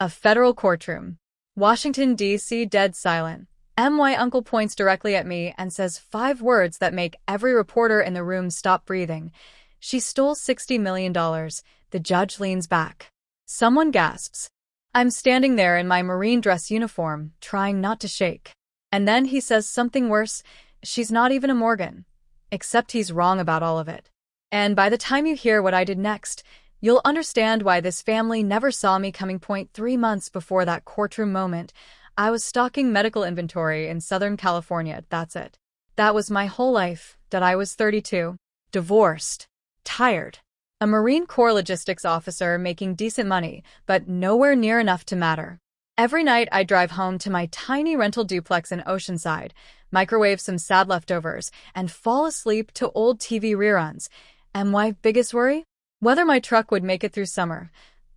A federal courtroom. Washington, D.C. dead silent. My uncle points directly at me and says 5 words that make every reporter in the room stop breathing. She stole $60 million. The judge leans back. Someone gasps. I'm standing there in my marine dress uniform, trying not to shake. And then he says something worse. She's not even a Morgan. Except he's wrong about all of it. And by the time you hear what I did next, you'll understand why this family never saw me coming. 3 months before that courtroom moment, I was stocking medical inventory in Southern California. That's it. That was my whole life, that I was 32, divorced, tired. A Marine Corps logistics officer making decent money, but nowhere near enough to matter. Every night I drive home to my tiny rental duplex in Oceanside, microwave some sad leftovers, and fall asleep to old TV reruns. My biggest worry? Whether my truck would make it through summer.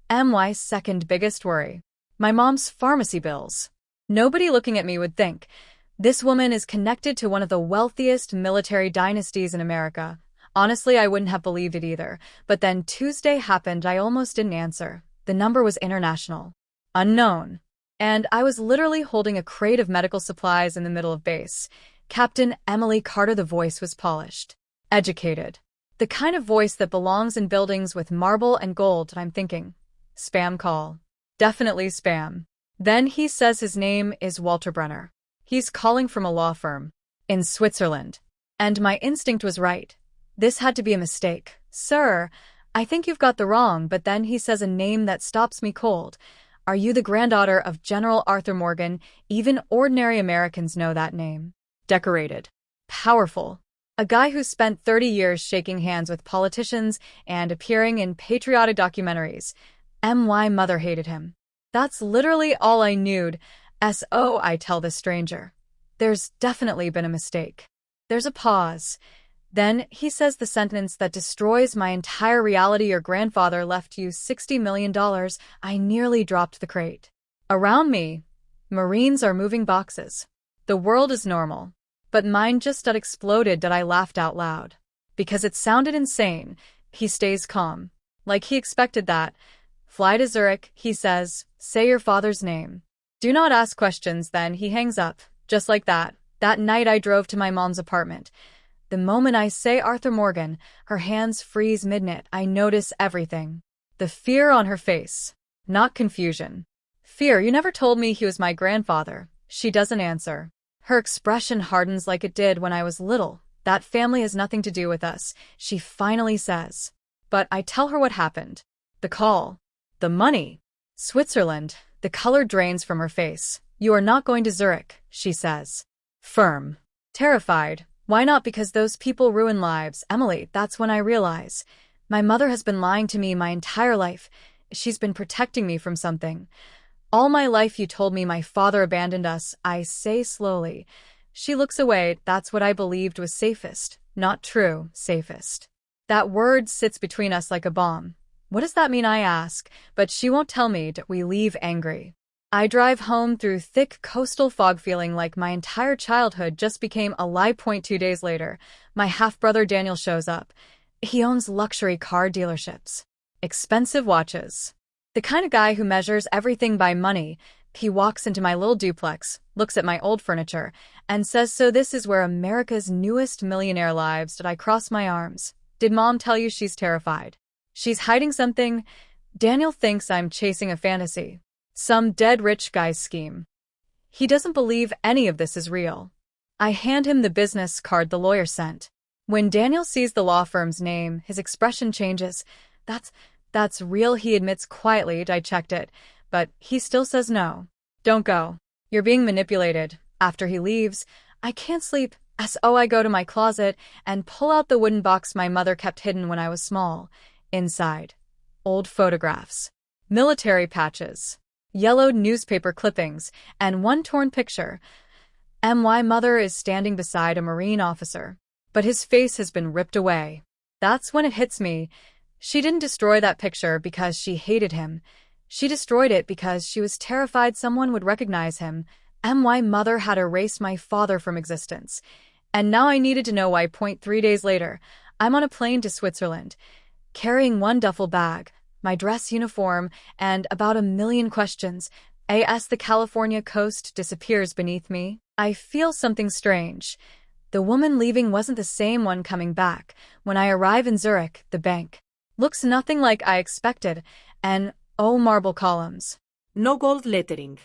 My second biggest worry. My mom's pharmacy bills. Nobody looking at me would think, this woman is connected to one of the wealthiest military dynasties in America. Honestly, I wouldn't have believed it either. But then Tuesday happened. I almost didn't answer. The number was international. Unknown. And I was literally holding a crate of medical supplies in the middle of base. Captain Emily Carter. The voice was polished. Educated. The kind of voice that belongs in buildings with marble and gold. I'm thinking, spam call. Definitely spam. Then he says his name is Walter Brenner. He's calling from a law firm in Switzerland. And my instinct was right. This had to be a mistake. Sir, I think you've got the wrong. But then he says a name that stops me cold. Are you the granddaughter of General Arthur Morgan? Even ordinary Americans know that name. Decorated. Powerful. A guy who spent 30 years shaking hands with politicians and appearing in patriotic documentaries. My mother hated him. That's literally all I knew. I tell this stranger. There's definitely been a mistake. There's a pause. Then he says the sentence that destroys my entire reality. Your grandfather left you $60 million. I nearly dropped the crate. Around me, Marines are moving boxes. The world is normal. But mine just exploded. I laughed out loud. Because it sounded insane. He stays calm. Like he expected that. Fly to Zurich, he says. Say your father's name. Do not ask questions. Then he hangs up. Just like that. That night I drove to my mom's apartment. The moment I say Arthur Morgan, her hands freeze mid-knit. I notice everything. The fear on her face. Not confusion. Fear. You never told me he was my grandfather. She doesn't answer. Her expression hardens like it did when I was little. That family has nothing to do with us, she finally says. But I tell her what happened. The call. The money. Switzerland. The color drains from her face. You are not going to Zurich, she says. Firm. Terrified. Why not? Because those people ruin lives. Emily, that's when I realize. My mother has been lying to me my entire life. She's been protecting me from something. All my life you told me my father abandoned us, I say slowly. She looks away. That's what I believed was safest. Not true, safest. That word sits between us like a bomb. What does that mean? I ask, but she won't tell me. We leave angry. I drive home through thick coastal fog feeling like my entire childhood just became a lie. 2 days later, my half-brother Daniel shows up. He owns luxury car dealerships. Expensive watches. The kind of guy who measures everything by money. He walks into my little duplex, looks at my old furniture, and says, so this is where America's newest millionaire lives. Did I cross my arms? Did Mom tell you she's terrified? She's hiding something? Daniel thinks I'm chasing a fantasy. Some dead rich guy's scheme. He doesn't believe any of this is real. I hand him the business card the lawyer sent. When Daniel sees the law firm's name, his expression changes. That's real, he admits quietly. I checked it, but he still says no. Don't go. You're being manipulated. After he leaves, I can't sleep. I go to my closet and pull out the wooden box my mother kept hidden when I was small. Inside, old photographs, military patches, yellowed newspaper clippings, and one torn picture. My mother is standing beside a Marine officer, but his face has been ripped away. That's when it hits me. She didn't destroy that picture because she hated him. She destroyed it because she was terrified someone would recognize him. My mother had erased my father from existence. And now I needed to know why. 3 days later, I'm on a plane to Switzerland, carrying one duffel bag, my dress uniform, and about a million questions. As the California coast disappears beneath me, I feel something strange. The woman leaving wasn't the same one coming back. When I arrive in Zurich, the bank looks nothing like I expected, and marble columns. No gold lettering.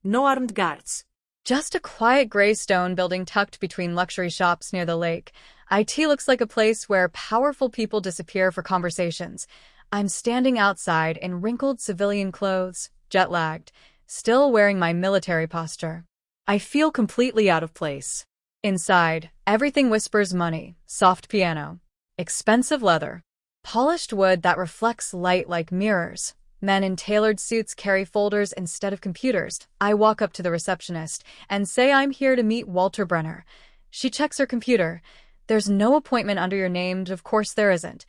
No armed guards. Just a quiet gray stone building tucked between luxury shops near the lake. IT looks like a place where powerful people disappear for conversations. I'm standing outside in wrinkled civilian clothes, jet-lagged, still wearing my military posture. I feel completely out of place. Inside, everything whispers money, soft piano, expensive leather, polished wood that reflects light like mirrors. Men in tailored suits carry folders instead of computers. I walk up to the receptionist and say I'm here to meet Walter Brenner. She checks her computer. There's no appointment under your name, of course there isn't.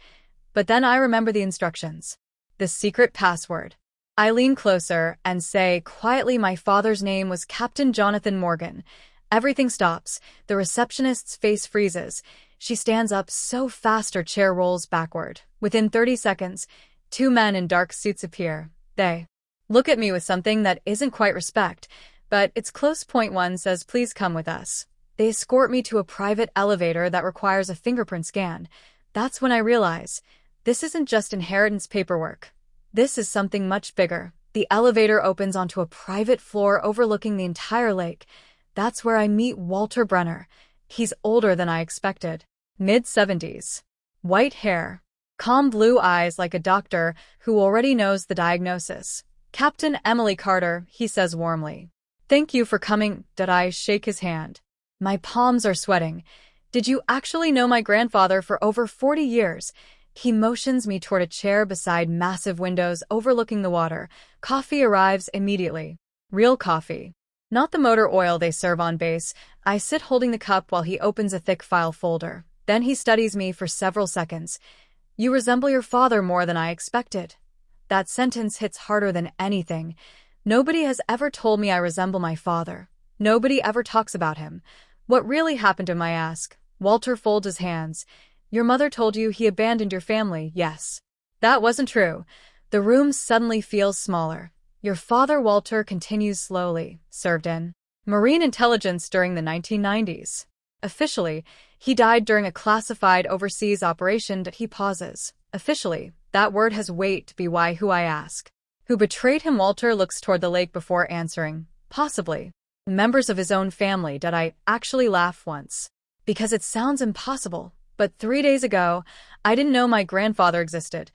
But then I remember the instructions. The secret password. I lean closer and say quietly my father's name was Captain Jonathan Morgan. Everything stops. The receptionist's face freezes. She stands up so fast her chair rolls backward. Within 30 seconds, 2 men in dark suits appear. They look at me with something that isn't quite respect, but it's close. Point one says, "Please come with us." They escort me to a private elevator that requires a fingerprint scan. That's when I realize this isn't just inheritance paperwork. This is something much bigger. The elevator opens onto a private floor overlooking the entire lake. That's where I meet Walter Brenner. He's older than I expected. Mid-70s. White hair. Calm blue eyes like a doctor who already knows the diagnosis. "Captain Emily Carter," he says warmly. "Thank you for coming." Did I shake his hand? My palms are sweating. "Did you actually know my grandfather for over 40 years? He motions me toward a chair beside massive windows overlooking the water. Coffee arrives immediately. Real coffee. Not the motor oil they serve on base. I sit holding the cup while he opens a thick file folder. Then he studies me for several seconds. "You resemble your father more than I expected." That sentence hits harder than anything. Nobody has ever told me I resemble my father. Nobody ever talks about him. What really happened to him, I ask. Walter folds his hands. "Your mother told you he abandoned your family, yes." That wasn't true. The room suddenly feels smaller. "Your father," Walter continues slowly, "served in Marine intelligence during the 1990s. Officially, he died during a classified overseas operation." He pauses. "Officially, that word has weight to be who I ask. Who betrayed him?" Walter looks toward the lake before answering. "Possibly. Members of his own family." Did I actually laugh once? Because it sounds impossible. But 3 days ago, I didn't know my grandfather existed.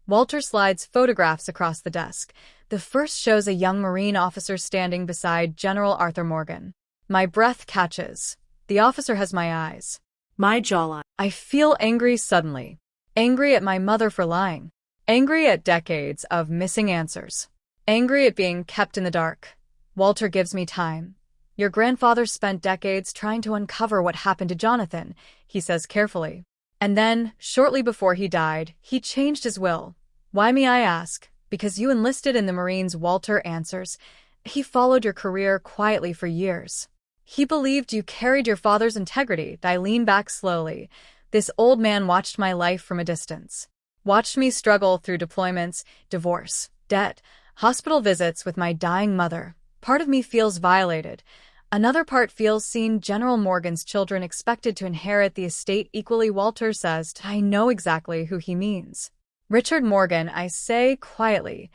Walter slides photographs across the desk. The first shows a young Marine officer standing beside General Arthur Morgan. My breath catches. The officer has my eyes. My jawline. I feel angry suddenly. Angry at my mother for lying. Angry at decades of missing answers. Angry at being kept in the dark. Walter gives me time. "Your grandfather spent decades trying to uncover what happened to Jonathan," he says carefully. "And then, shortly before he died, he changed his will." "Why me?" I ask. "Because you enlisted in the Marines," Walter answers. "He followed your career quietly for years. He believed you carried your father's integrity." I lean back slowly. This old man watched my life from a distance. Watched me struggle through deployments, divorce, debt, hospital visits with my dying mother. Part of me feels violated. Another part feels seen. General Morgan's children expected to inherit the estate equally. Walter says, "I know exactly who he means." "Richard Morgan," I say quietly.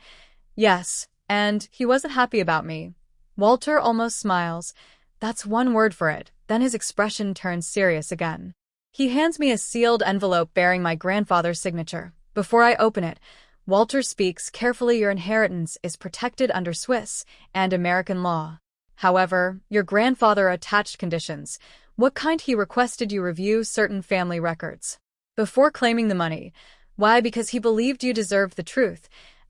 "Yes, and he wasn't happy about me." Walter almost smiles. That's one word for it. Then his expression turns serious again. He hands me a sealed envelope bearing my grandfather's signature. Before I open it, Walter speaks carefully. "Your inheritance is protected under Swiss and American law. However, your grandfather attached conditions." "What kind?" "He requested you review certain family records before claiming the money." "Why?" "Because he believed you deserved the truth."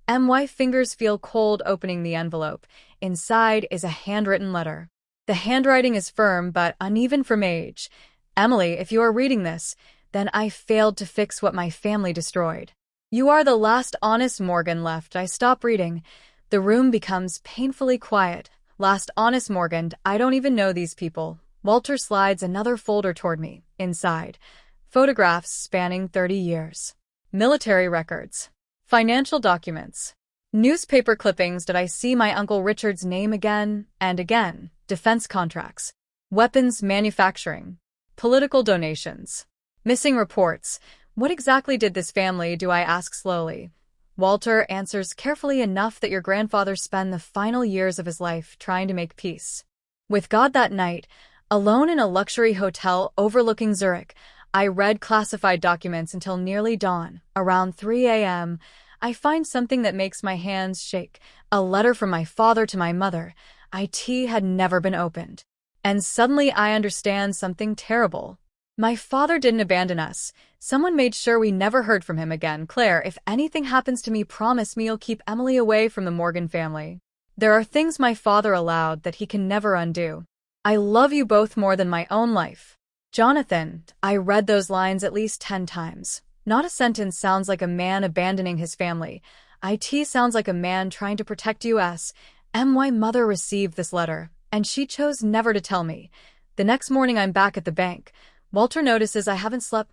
My fingers feel cold opening the envelope. Inside is a handwritten letter. The handwriting is firm but uneven from age. "Emily, if you are reading this, then I failed to fix what my family destroyed. You are the last honest Morgan left." I stop reading. The room becomes painfully quiet. "Last honest Morgan, I don't even know these people." Walter slides another folder toward me. Inside, photographs spanning 30 years. Military records. Financial documents. Newspaper clippings. Did I see my Uncle Richard's name again and again? Defense contracts. Weapons manufacturing. Political donations. Missing reports. What exactly did this family do? I ask slowly. Walter answers carefully enough that your grandfather spent the final years of his life trying to make peace with God. That night, alone in a luxury hotel overlooking Zurich, I read classified documents until nearly dawn. Around 3 a.m., I find something that makes my hands shake. A letter from my father to my mother. It had never been opened. And suddenly I understand something terrible. My father didn't abandon us. Someone made sure we never heard from him again. Claire, if anything happens to me, promise me you'll keep Emily away from the Morgan family. There are things my father allowed that he can never undo. I love you both more than my own life. Jonathan, I read those lines at least 10 times. Not a sentence sounds like a man abandoning his family. It sounds like a man trying to protect us. My mother received this letter, and she chose never to tell me. The next morning I'm back at the bank. Walter notices I haven't slept.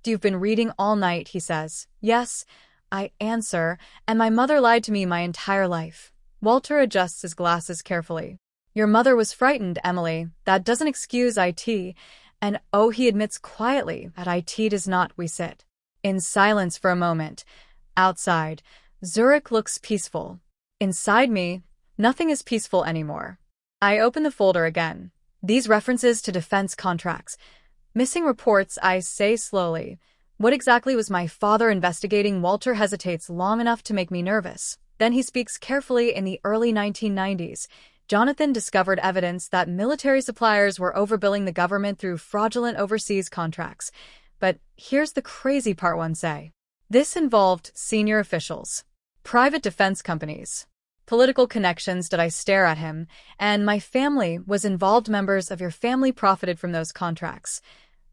You've been reading all night, he says. Yes, I answer, and my mother lied to me my entire life. Walter adjusts his glasses carefully. Your mother was frightened, Emily. That doesn't excuse it. And he admits quietly that it does not. We sit in silence for a moment. Outside, Zurich looks peaceful. Inside me, nothing is peaceful anymore. I open the folder again. These references to defense contracts. Missing reports, I say slowly. What exactly was my father investigating? Walter hesitates long enough to make me nervous. Then he speaks carefully. In the early 1990s, Jonathan discovered evidence that military suppliers were overbilling the government through fraudulent overseas contracts. But here's the crazy part, one say. This involved senior officials, private defense companies, political connections. Did I stare at him? And my family was involved. Members of your family profited from those contracts.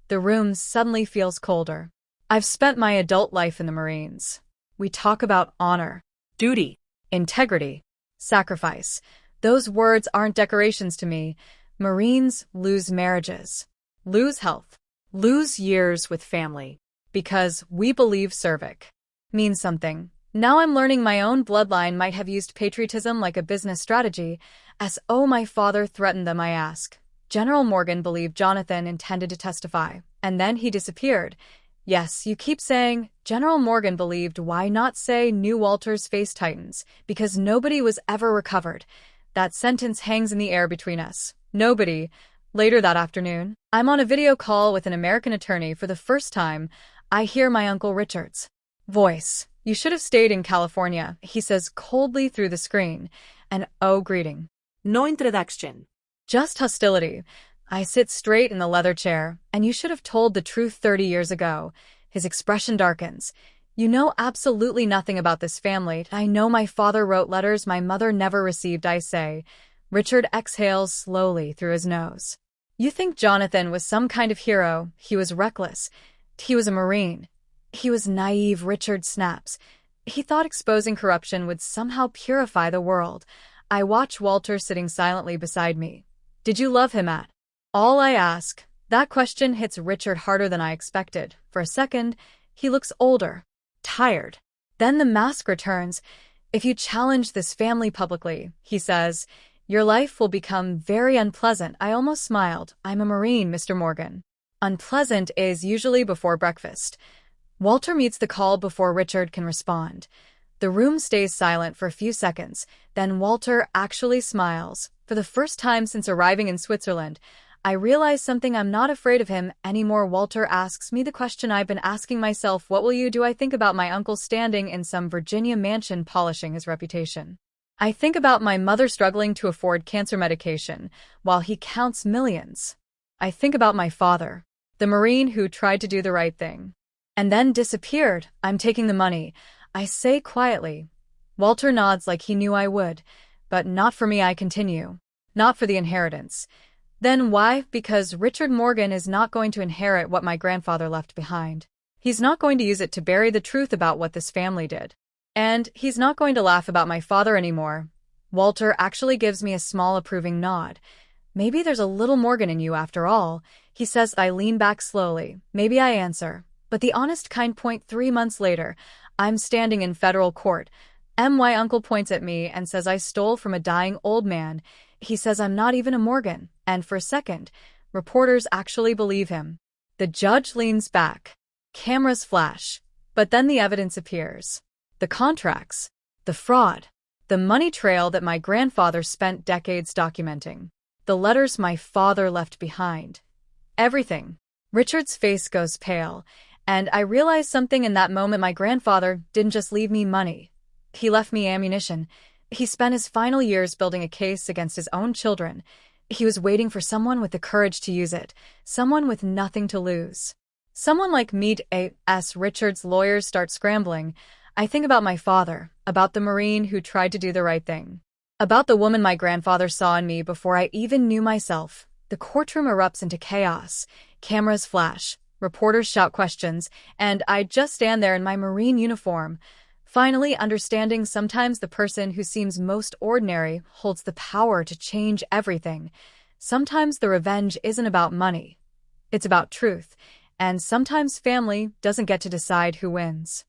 The room suddenly feels colder. I've spent my adult life in the Marines. We talk about honor, Duty. integrity, sacrifice. Those words aren't decorations to me. Marines lose marriages, lose health, lose years with family, because we believe civic means something. Now I'm learning my own bloodline might have used patriotism like a business strategy. As my father threatened them, I ask. General Morgan believed Jonathan intended to testify, and then he disappeared. Yes, you keep saying General Morgan believed. Why not say knew? Walter's face tightens. Because nobody was ever recovered. That sentence hangs in the air between us. Nobody. Later that afternoon, I'm on a video call with an American attorney for the first time. I hear my Uncle Richard's voice. You should have stayed in California, he says coldly through the screen. And greeting. No introduction. Just hostility. I sit straight in the leather chair. And you should have told the truth 30 years ago. His expression darkens. You know absolutely nothing about this family. I know my father wrote letters my mother never received, I say. Richard exhales slowly through his nose. You think Jonathan was some kind of hero. He was reckless. He was a Marine. He was naive. Richard snaps. He thought exposing corruption would somehow purify the world. I watch Walter sitting silently beside me. Did you love him at all? I ask. That question hits Richard harder than I expected. For a second, he looks older, tired. Then the mask returns. If you challenge this family publicly, he says, your life will become very unpleasant. I almost smiled. I'm a Marine, Mr. Morgan. Unpleasant is usually before breakfast. Walter meets the call before Richard can respond. The room stays silent for a few seconds. Then Walter actually smiles. For the first time since arriving in Switzerland, I realize something. I'm not afraid of him anymore. Walter asks me the question I've been asking myself. What will you do? I think about my uncle standing in some Virginia mansion polishing his reputation. I think about my mother struggling to afford cancer medication while he counts millions. I think about my father, the Marine who tried to do the right thing and then disappeared. I'm taking the money, I say quietly. Walter nods like he knew I would. But not for me, I continue. Not for the inheritance. Then why? Because Richard Morgan is not going to inherit what my grandfather left behind. He's not going to use it to bury the truth about what this family did. And he's not going to laugh about my father anymore. Walter actually gives me a small approving nod. Maybe there's a little Morgan in you after all, he says. I lean back slowly. Maybe, I answer. But the honest kind point. 3 months later, I'm standing in federal court. My uncle points at me and says I stole from a dying old man. He says I'm not even a Morgan, and for a second, reporters actually believe him. The judge leans back. Cameras flash. But then the evidence appears. The contracts. The fraud. The money trail that my grandfather spent decades documenting. The letters my father left behind. Everything. Richard's face goes pale, and I realize something in that moment. My grandfather didn't just leave me money. He left me ammunition. He spent his final years building a case against his own children. He was waiting for someone with the courage to use it, someone with nothing to lose. Someone like me. As Richard's lawyers start scrambling, I think about my father, about the Marine who tried to do the right thing, about the woman my grandfather saw in me before I even knew myself. The courtroom erupts into chaos. Cameras flash, reporters shout questions, and I just stand there in my Marine uniform, finally understanding sometimes the person who seems most ordinary holds the power to change everything. Sometimes the revenge isn't about money. It's about truth, and sometimes family doesn't get to decide who wins.